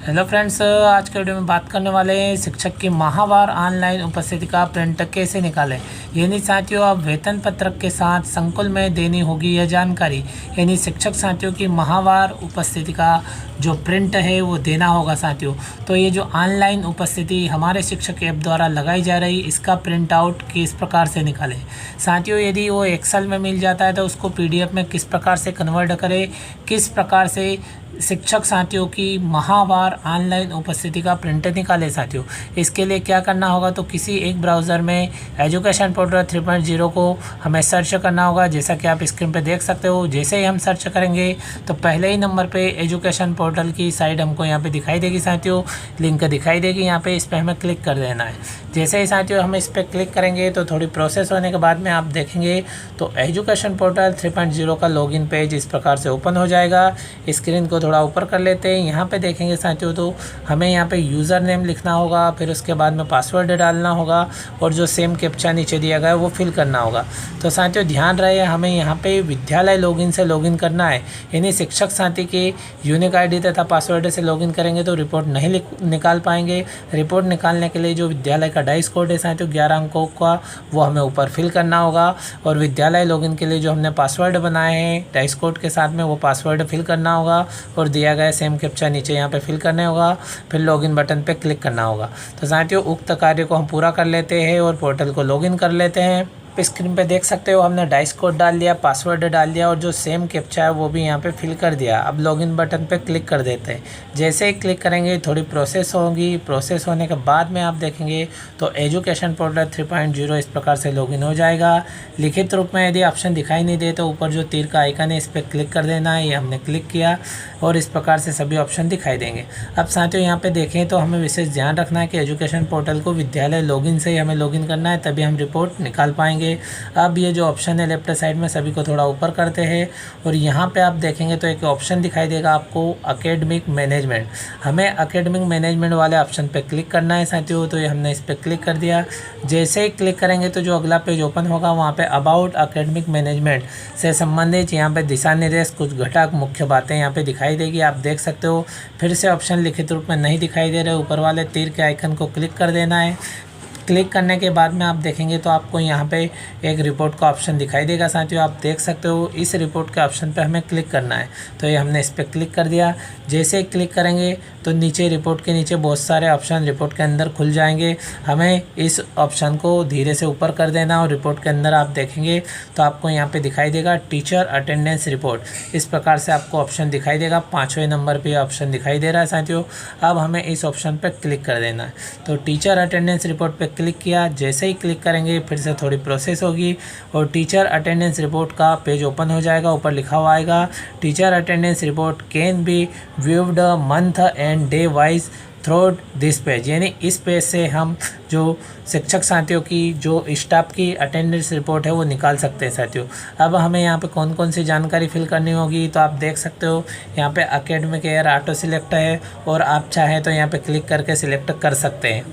Hello friends, आज के video में बात करने वाले हैं शिक्षक की माहवार ऑनलाइन उपस्थिति का प्रिंट कैसे निकालें। यानी साथियों, अब वेतन पत्रक के साथ संकुल में देनी होगी यह जानकारी। यानी शिक्षक साथियों की माहवार उपस्थिति का जो प्रिंट है वो देना होगा साथियों। तो ये जो ऑनलाइन उपस्थिति हमारे शिक्षक ऐप द्वारा लगाई जा रही, इसका प्रिंट आउट किस प्रकार से निकालें साथियों। यदि वो एक्सेल में मिल जाता है तो उसको पीडीएफ में किस प्रकार से कन्वर्ट करें, किस प्रकार से शिक्षक साथियों की माहवार ऑनलाइन उपस्थिति का प्रिंट निकाले साथियों। इसके लिए क्या करना होगा, तो किसी एक ब्राउज़र में एजुकेशन पोर्टल 3.0 को हमें सर्च करना होगा, जैसा कि आप स्क्रीन पे देख सकते हो। जैसे ही हम सर्च करेंगे तो पहले ही नंबर पे एजुकेशन पोर्टल की साइट हमको यहाँ पे दिखाई देगी साथियों, लिंक दिखाई देगी यहाँ पे, इस पर हमें क्लिक कर देना है। जैसे ही साथियों हम इस पर क्लिक करेंगे तो थोड़ी प्रोसेस होने के बाद में आप देखेंगे तो एजुकेशन पोर्टल 3.0 का लॉगिन पेज इस प्रकार से ओपन हो जाएगा। स्क्रीन को थोड़ा ऊपर कर लेते हैं। यहाँ पे देखेंगे साथियों तो हमें यहाँ पे यूज़र नेम लिखना होगा, फिर उसके बाद में पासवर्ड डालना होगा और जो सेम कैप्चा नीचे दिया गया है वो फिल करना होगा। तो साथियों ध्यान रहे, हमें यहाँ पे विद्यालय लॉगिन से लॉगिन करना है। यानी शिक्षक साथी के यूनिक आईडी तथा पासवर्ड से लॉगिन करेंगे तो रिपोर्ट नहीं निकाल पाएंगे। रिपोर्ट निकालने के लिए जो विद्यालय का डाइस कोड है साथियों 11 अंकों का, वो हमें ऊपर फिल करना होगा। और विद्यालय लॉगिन के लिए जो हमने पासवर्ड बनाए हैं डाइस कोड के साथ में, वो पासवर्ड फिल करना होगा और दिया गया सेम कैप्चा नीचे यहाँ पे फिल करने होगा। फिर लॉगिन बटन पे क्लिक करना होगा। तो साथियों उक्त कार्य को हम पूरा कर लेते हैं और पोर्टल को लॉगिन कर लेते हैं। स्क्रीन पे देख सकते हो हमने डाइस कोड डाल दिया, पासवर्ड डाल दिया और जो सेम कैप्चा है वो भी यहाँ पे फिल कर दिया। अब लॉगिन बटन पे क्लिक कर देते हैं। जैसे ही क्लिक करेंगे थोड़ी प्रोसेस होगी। प्रोसेस होने के बाद में आप देखेंगे तो एजुकेशन पोर्टल 3.0 इस प्रकार से लॉगिन हो जाएगा। लिखित रूप में यदि ऑप्शन दिखाई नहीं दे तो ऊपर जो तीर का आइकन है इस पर क्लिक कर देना है। ये हमने क्लिक किया और इस प्रकार से सभी ऑप्शन दिखाई देंगे। अब साथियों यहाँ पे देखें तो हमें विशेष ध्यान रखना है कि एजुकेशन पोर्टल को विद्यालय लॉगिन से ही हमें लॉगिन करना है, तभी हम रिपोर्ट निकाल पाएंगे। अब ये जो ऑप्शन है लेफ्ट साइड में, सभी को थोड़ा ऊपर करते हैं और यहाँ पे आप देखेंगे तो एक ऑप्शन दिखाई देगा आपको एकेडमिक मैनेजमेंट। हमें एकेडमिक मैनेजमेंट वाले ऑप्शन पे क्लिक करना है साथियों। तो ये हमने इस पर क्लिक कर दिया। जैसे ही क्लिक करेंगे तो जो अगला पेज ओपन होगा वहाँ पे अबाउट एकेडमिक मैनेजमेंट से संबंधित यहाँ पे दिशा निर्देश, कुछ घटक, मुख्य बातें यहाँ पे दिखाई देगी, आप देख सकते हो। फिर से ऑप्शन लिखित रूप में नहीं दिखाई दे रहे, ऊपर वाले तीर के आइकन को क्लिक कर देना है। क्लिक करने के बाद में आप देखेंगे तो आपको यहाँ पे एक रिपोर्ट का ऑप्शन दिखाई देगा साथियों, आप देख सकते हो। इस रिपोर्ट के ऑप्शन पे हमें क्लिक करना है। तो ये हमने इस पर क्लिक कर दिया। जैसे ही क्लिक करेंगे तो नीचे रिपोर्ट के नीचे बहुत सारे ऑप्शन रिपोर्ट के अंदर खुल जाएंगे। हमें इस ऑप्शन को धीरे से ऊपर कर देना और रिपोर्ट के अंदर आप देखेंगे तो आपको यहाँ पे दिखाई देगा टीचर अटेंडेंस रिपोर्ट। इस प्रकार से आपको ऑप्शन दिखाई देगा। 5वें नंबर पे ऑप्शन दिखाई दे रहा है साथियों। अब हमें इस ऑप्शन पर क्लिक कर देना है। तो टीचर अटेंडेंस रिपोर्ट पर क्लिक किया। जैसे ही क्लिक करेंगे फिर से थोड़ी प्रोसेस होगी और टीचर अटेंडेंस रिपोर्ट का पेज ओपन हो जाएगा। ऊपर लिखा हुआ आएगा teacher attendance report can be viewed month and day wise through this page. यानी इस पेज से हम जो शिक्षक साथियों की, जो स्टाफ की अटेंडेंस रिपोर्ट है वो निकाल सकते हैं साथियों। अब हमें यहाँ पे कौन कौन सी जानकारी फिल करनी होगी तो आप देख सकते हो यहाँ पे एकेडमिक ईयर ऑटो सिलेक्ट है और आप चाहें तो यहाँ पे क्लिक करके सिलेक्ट कर सकते हैं।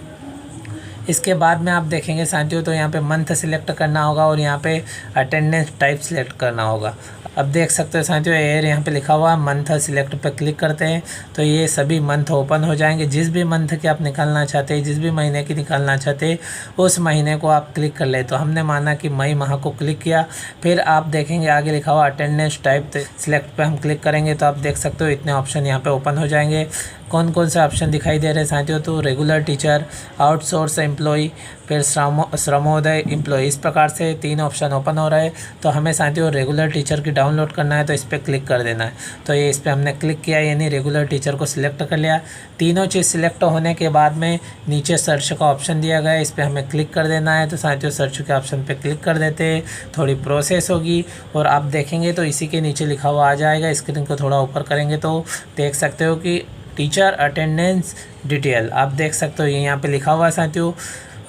इसके बाद में आप देखेंगे साथियों तो यहाँ पे मंथ सिलेक्ट करना होगा और यहाँ पे अटेंडेंस टाइप सिलेक्ट करना होगा। अब देख सकते हो साथियों एयर यहाँ पे लिखा हुआ मंथ सिलेक्ट पे क्लिक करते हैं तो ये सभी मंथ ओपन हो जाएंगे। जिस भी मंथ के आप निकालना चाहते हैं, जिस भी महीने की निकालना चाहते हैं, उस महीने को आप क्लिक कर ले। तो हमने माना कि मई माह को क्लिक किया। फिर आप देखेंगे आगे लिखा हुआ अटेंडेंस टाइप सिलेक्ट पे हम क्लिक करेंगे तो आप देख सकते हो इतने ऑप्शन यहाँ पे ओपन हो जाएंगे। कौन कौन से ऑप्शन दिखाई दे रहे हैं साथियों, तो रेगुलर टीचर, आउटसोर्स एम्प्लॉय, फिर श्रमोदय एम्प्लॉय, इस प्रकार से 3 ऑप्शन ओपन हो रहे हैं। तो हमें साथियों रेगुलर टीचर की डाउनलोड करना है तो इस पर क्लिक कर देना है। तो ये इस पर हमने क्लिक किया, यानी रेगुलर टीचर को सिलेक्ट कर लिया। तीनों चीज़ सिलेक्ट होने के बाद में नीचे सर्च का ऑप्शन दिया गया है, इस पर हमें क्लिक कर देना है। तो साथियों सर्च के ऑप्शन पर क्लिक कर देते हैं। थोड़ी प्रोसेस होगी और आप देखेंगे तो इसी के नीचे लिखा हुआ आ जाएगा। स्क्रीन को थोड़ा ऊपर करेंगे तो देख सकते हो कि टीचर अटेंडेंस डिटेल, आप देख सकते हो ये यहाँ पे लिखा हुआ है साथियों।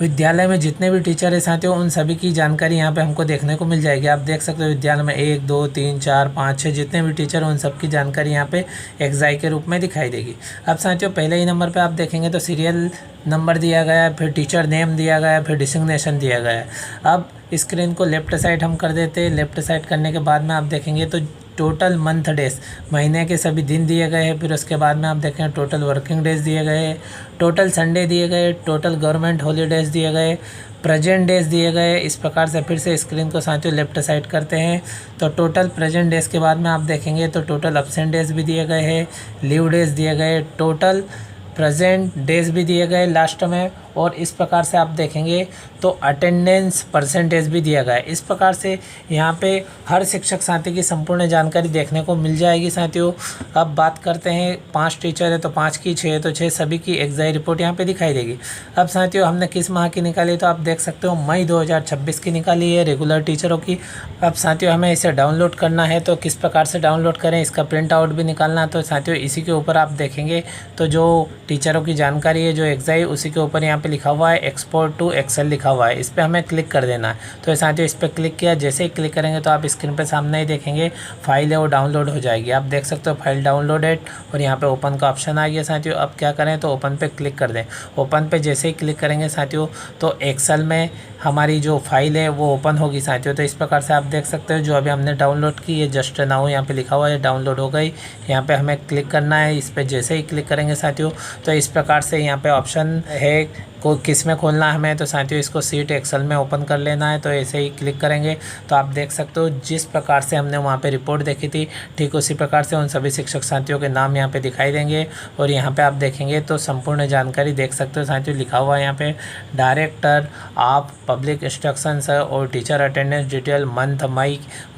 विद्यालय में जितने भी टीचर हैं साथियों उन सभी की जानकारी यहाँ पे हमको देखने को मिल जाएगी। आप देख सकते हो विद्यालय में 1 2 3 4 5 6 जितने भी टीचर हैं उन सब की जानकारी यहाँ पे एक्साई के रूप में दिखाई देगी। अब साथियों पहले ही नंबर पे आप देखेंगे तो सीरियल नंबर दिया गया है, फिर टीचर नेम दिया गया है, फिर डिसिग्नेशन दिया गया है। अब स्क्रीन को लेफ्ट साइड हम कर देते हैं। लेफ्ट साइड करने के बाद में आप देखेंगे तो टोटल मंथ डेज, महीने के सभी दिन दिए गए हैं। फिर उसके बाद में आप देखें टोटल वर्किंग डेज दिए गए हैं, टोटल संडे दिए गए, टोटल गवर्नमेंट हॉलीडेज दिए गए, प्रेजेंट डेज दिए गए। इस प्रकार से फिर से स्क्रीन को साथियों लेफ्ट साइड करते हैं तो टोटल प्रेजेंट डेज के बाद में आप देखेंगे तो टोटल एब्सेंट डेज भी दिए गए हैं, लीव डेज दिए गए, टोटल प्रेजेंट डेज भी दिए गए लास्ट में। और इस प्रकार से आप देखेंगे तो अटेंडेंस परसेंटेज भी दिया गया है। इस प्रकार से यहाँ पे हर शिक्षक साथी की संपूर्ण जानकारी देखने को मिल जाएगी साथियों। अब बात करते हैं 5 टीचर है तो 5 की, 6 है तो 6, सभी की एग्जाम रिपोर्ट यहाँ पे दिखाई देगी। अब साथियों हमने किस माह की निकाली तो आप देख सकते हो मई 2026 की निकाली है रेगुलर टीचरों की। अब साथियों हमें इसे डाउनलोड करना है तो किस प्रकार से डाउनलोड करें, इसका प्रिंट आउट भी निकालना है। तो साथियों इसी के ऊपर आप देखेंगे तो जो टीचरों की जानकारी है जो एग्जाम उसी के ऊपर यहाँ पे लिखा हुआ है एक्सपोर्ट टू एक्सेल लिखा हुआ है। इस पर हमें क्लिक कर देना है। तो साथियों इस पर क्लिक किया, जैसे ही क्लिक करेंगे तो आप स्क्रीन पे सामने ही देखेंगे फाइल है वो डाउनलोड हो जाएगी। आप देख सकते हो फाइल डाउनलोडेड और यहाँ पे ओपन का ऑप्शन आ गया साथियों। अब क्या करें तो ओपन पे क्लिक कर दें। ओपन पे जैसे ही क्लिक करेंगे साथियों तो एक्सेल में हमारी जो फाइल है वो ओपन होगी साथियों। तो इस प्रकार से आप देख सकते हो जो अभी हमने डाउनलोड की ये जस्ट नाउ यहाँ पे लिखा हुआ है डाउनलोड हो गई। यहाँ पे हमें क्लिक करना है। इस पर जैसे ही क्लिक करेंगे साथियों तो इस प्रकार से यहाँ पे ऑप्शन है को किस में खोलना है हमें। तो साथियों इसको सीट एक्सेल में ओपन कर लेना है। तो ऐसे ही क्लिक करेंगे तो आप देख सकते हो जिस प्रकार से हमने वहाँ पे रिपोर्ट देखी थी ठीक उसी प्रकार से उन सभी शिक्षक साथियों के नाम यहाँ पे दिखाई देंगे। और यहाँ पे आप देखेंगे तो संपूर्ण जानकारी देख सकते हो साथियों। लिखा हुआ है यहाँ पे डायरेक्टर ऑफ पब्लिक इंस्ट्रक्शंस और टीचर अटेंडेंस डिटेल मंथ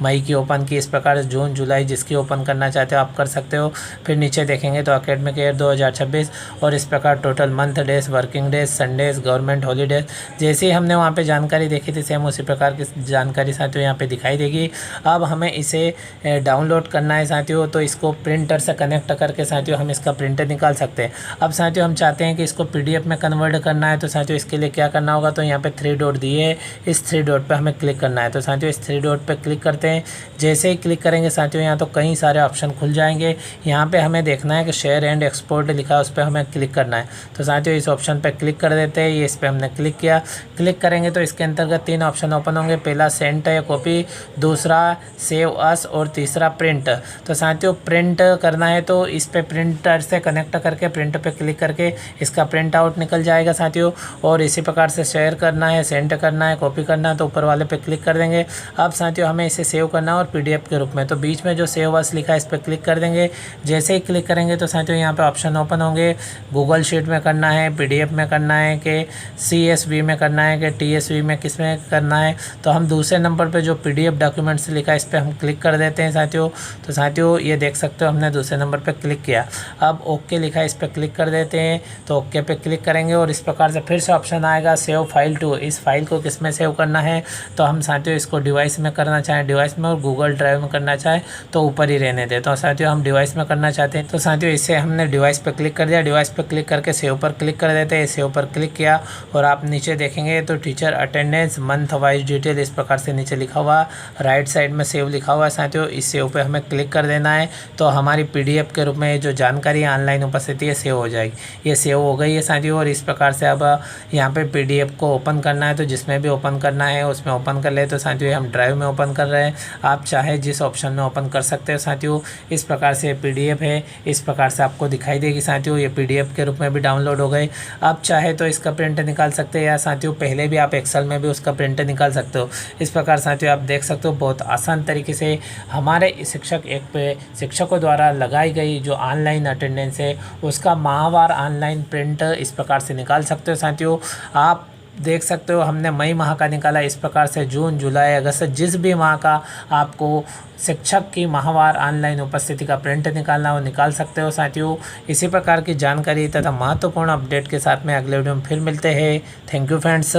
मई की ओपन की। इस प्रकार से जून जुलाई जिसकी ओपन करना चाहते हो आप कर सकते हो। फिर नीचे देखेंगे तो एकेडमिक ईयर 2026 और इस प्रकार total month days, working days, Sundays, government holidays जैसे ही हमने वहाँ पे जानकारी देखी थी सेम उसी प्रकार की जानकारी साथियों यहाँ पे दिखाई देगी। अब हमें इसे डाउनलोड करना है साथियों। तो इसको प्रिंटर से कनेक्ट करके साथियों हम इसका प्रिंटर निकाल सकते हैं। अब साथियों हम चाहते हैं कि इसको PDF में कन्वर्ट करना है। तो साथियों इसके लिए क्या करना होगा तो यहाँ पे 3 डॉट दिए है, इस 3 डॉट पे हमें क्लिक करना है। तो साथियों इस 3 डॉट पे क्लिक करते हैं। जैसे ही क्लिक करेंगे साथियों यहाँ तो कई सारे ऑप्शन खुल जाएंगे। यहाँ पे हमें देखना है कि शेयर एंड एक्सपोर्ट लिखा है उस पर हमें क्लिक करना है। तो साथियों इस ऑप्शन पर क्लिक कर देते हैं। ये इस पर हमने क्लिक किया। क्लिक करेंगे तो इसके अंतर्गत 3 ऑप्शन ओपन होंगे। पहला सेंड है कॉपी, दूसरा सेव अस और तीसरा प्रिंट। तो साथियों प्रिंट करना है तो इस पे प्रिंटर से कनेक्ट करके प्रिंट पे क्लिक करके इसका प्रिंट आउट निकल जाएगा साथियों। और इसी प्रकार से शेयर करना है, सेंड करना है, कॉपी करना है तो ऊपर वाले पे क्लिक कर देंगे। अब साथियों हमें इसे सेव करना है और PDF के रूप में। तो बीच में जो सेव अस लिखा है इस पर क्लिक कर देंगे। जैसे ही क्लिक करेंगे तो साथियों यहाँ पे ऑप्शन ओपन होंगे। गूगल शीट में करना है, PDF में करना है कि CSV में करना है कि TSV में किस में करना है। तो हम दूसरे नंबर पे जो PDF डॉक्यूमेंट्स लिखा है इस पर हम क्लिक कर देते हैं साथियों। तो साथियों ये देख सकते हो हमने दूसरे नंबर पे क्लिक किया। अब ओके लिखा है इस पर क्लिक कर देते हैं। तो ओके पे क्लिक करेंगे और इस प्रकार से फिर से ऑप्शन आएगा सेव फाइल टू। इस फाइल को किस में सेव करना है तो हम साथियों इसको डिवाइस में करना चाहें डिवाइस में और गूगल ड्राइव में करना चाहें तो ऊपर ही रहने दें। तो साथियों हम डिवाइस में करना चाहते हैं। तो साथियों इससे हमने डिवाइस पर क्लिक कर दिया। डिवाइस पर क्लिक करके सेव पर क्लिक कर देते हैं। सेव पर क्लिक किया और आप नीचे देखेंगे तो teacher attendance month wise detail इस प्रकार से नीचे लिखा हुआ राइट साइड में सेव लिखा हुआ है साथियों। इस सेव पे हमें क्लिक कर देना है। तो हमारी PDF के रूप में जो जानकारी ऑनलाइन उपस्थिति है सेव हो जाएगी। ये सेव हो गई है साथियों। और इस प्रकार से अब यहाँ पे PDF को ओपन करना है तो जिसमें भी ओपन करना है उसमें ओपन कर ले। तो साथियों हम ड्राइव में ओपन कर रहे हैं, आप चाहे जिस ऑप्शन में ओपन कर सकते हो साथियों। इस प्रकार से PDF है, इस प्रकार से आपको दिखाई देगी साथियों। ये PDF के रूप में भी डाउनलोड हो गई। आप चाहे तो इसका प्रिंट निकाल सकते हैं या साथियों पहले भी आप एक्सेल में भी उसका प्रिंट निकाल सकते हो। इस प्रकार साथियों आप देख सकते हो बहुत आसान तरीके से हमारे शिक्षकों द्वारा लगाई गई जो ऑनलाइन अटेंडेंस है उसका माहवार ऑनलाइन प्रिंट इस प्रकार से निकाल सकते हो साथियों। आप देख सकते हो हमने मई माह का निकाला। इस प्रकार से जून जुलाई अगस्त जिस भी माह का आपको शिक्षक की माहवार ऑनलाइन उपस्थिति का प्रिंट निकालना हो निकाल सकते हो साथियों। इसी प्रकार की जानकारी तथा महत्वपूर्ण अपडेट के साथ में अगले वीडियो में फिर मिलते हैं। Thank you friends.